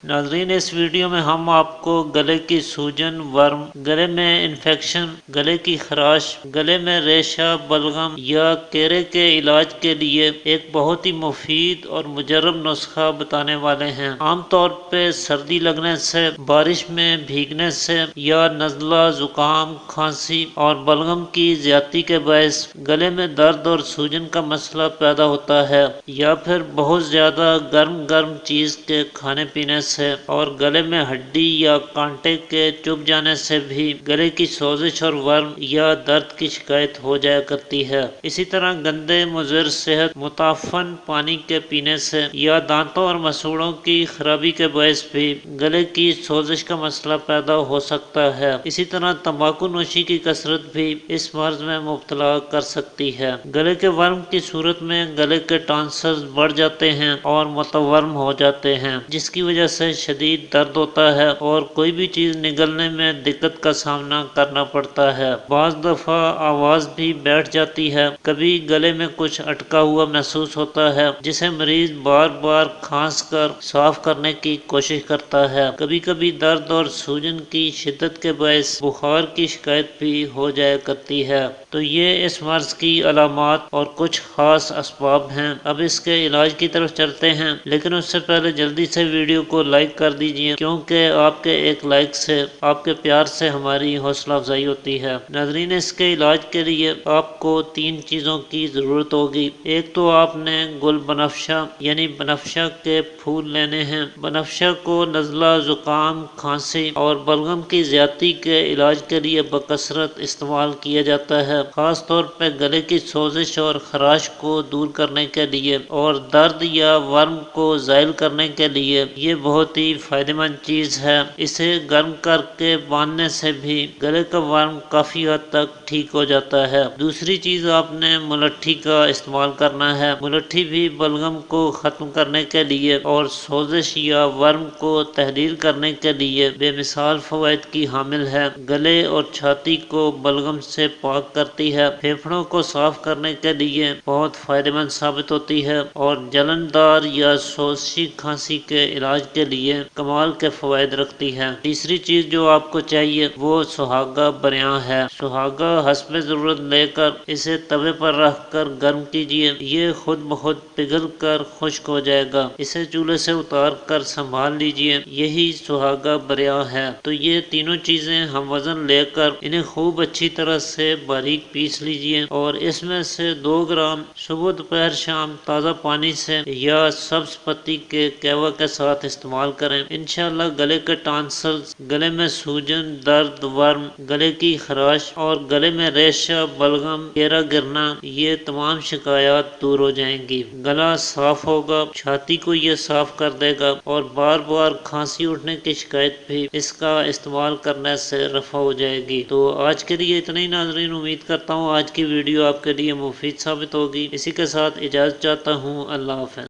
ناظرین، اس ویڈیو میں ہم آپ کو گلے کی سوجن، ورم، گلے میں انفیکشن، گلے کی خراش، گلے میں ریشہ، بلغم یا کیرے کے علاج کے لیے ایک بہت ہی مفید اور مجرب نسخہ بتانے والے ہیں۔ عام طور پہ سردی لگنے سے، بارش میں بھیگنے سے یا نزلہ، زکام، کھانسی اور بلغم کی زیادتی کے باعث گلے میں درد اور سوجن کا مسئلہ پیدا ہوتا ہے، یا پھر بہت زیادہ گرم چیز کے کھانے پینے سے اور گلے میں ہڈی یا کانٹے کے چبھ جانے سے بھی گلے کی سوزش اور ورم یا درد کی شکایت ہو جایا کرتی ہے۔ اسی طرح گندے، مضر، صحت متعفن پانی کے پینے سے یا دانتوں اور مسوڑوں کی خرابی کے باعث بھی گلے کی سوزش کا مسئلہ پیدا ہو سکتا ہے۔ اسی طرح تمباکو نوشی کی کثرت بھی اس مرض میں مبتلا کر سکتی ہے۔ گلے کے ورم کی صورت میں گلے کے ٹانسلز بڑھ جاتے ہیں اور متورم ہو جاتے ہیں، جس کی وجہ سے شدید درد ہوتا ہے اور کوئی بھی چیز نگلنے میں دقت کا سامنا کرنا پڑتا ہے۔ بعض دفعہ آواز بھی بیٹھ جاتی ہے۔ کبھی گلے میں کچھ اٹکا ہوا محسوس ہوتا ہے، جسے مریض بار بار کھانس کر صاف کرنے کی کوشش کرتا ہے۔ کبھی کبھی درد اور سوجن کی شدت کے باعث بخار کی شکایت بھی ہو جایا کرتی ہے۔ تو یہ اس مرض کی علامات اور کچھ خاص اسباب ہیں۔ اب اس کے علاج کی طرف چلتے ہیں، لیکن اس سے پہلے جلدی سے ویڈیو کو لائک کر دیجئے، کیونکہ آپ کے ایک لائک سے، آپ کے پیار سے ہماری حوصلہ افزائی ہوتی ہے۔ ناظرین، اس کے علاج کے لیے آپ کو 3 چیزوں کی ضرورت ہوگی۔ ایک تو آپ نے گل بنفشہ یعنی بنفشہ کے پھول لینے ہیں۔ بنفشہ کو نزلہ، زکام، کھانسی اور بلغم کی زیادتی کے علاج کے لیے بکثرت استعمال کیا جاتا ہے، خاص طور پہ گلے کی سوزش اور خراش کو دور کرنے کے لیے اور درد یا ورم کو زائل کرنے کے لیے۔ یہ بہت ہی فائدہ مند چیز ہے۔ اسے گرم کر کے باندھنے سے بھی گلے کا ورم کافی حد تک ٹھیک ہو جاتا ہے۔ دوسری چیز، آپ نے ملٹھی کا استعمال کرنا ہے۔ ملٹھی بھی بلغم کو ختم کرنے کے لیے اور سوزش یا ورم کو تحلیل کرنے کے لیے بے مثال فوائد کی حامل ہے۔ گلے اور چھاتی کو بلغم سے پاک کرتی ہے، پھیپھڑوں کو صاف کرنے کے لیے بہت فائدہ مند ثابت ہوتی ہے اور جلندار یا سوزشی کھانسی کے علاج کے لیے کمال کے فوائد رکھتی ہے۔ تیسری چیز جو آپ کو چاہیے وہ سہاگہ بریاں ہے۔ سہاگہ حسب ضرورت لے کر اسے توے پر رکھ کر گرم کیجئے۔ یہ خود بخود پگھل کر خشک ہو جائے گا۔ اسے چولہے سے اتار کر سنبھال لیجئے، یہی سہاگہ بریاں ہے۔ تو یہ تینوں چیزیں ہم وزن لے کر انہیں خوب اچھی طرح سے باریک پیس لیجئے اور اس میں سے 2 گرام صبح، دوپہر، شام تازہ پانی سے یا سبز پتی کے کہوہ کے ساتھ استعمال کریں۔ انشاءاللہ گلے کے ٹانسلز، گلے میں سوجن، درد، ورم، گلے کی خراش اور گلے میں ریشہ، بلغم، کیرا گرنا، یہ تمام شکایات دور ہو جائیں گی۔ گلا صاف ہوگا، چھاتی کو یہ صاف کر دے گا اور بار بار کھانسی اٹھنے کی شکایت بھی اس کا استعمال کرنے سے رفع ہو جائے گی۔ تو آج کے لیے اتنا ہی ناظرین، امید کرتا ہوں آج کی ویڈیو آپ کے لیے مفید ثابت ہوگی۔ اسی کے ساتھ اجازت چاہتا ہوں۔ اللہ حافظ۔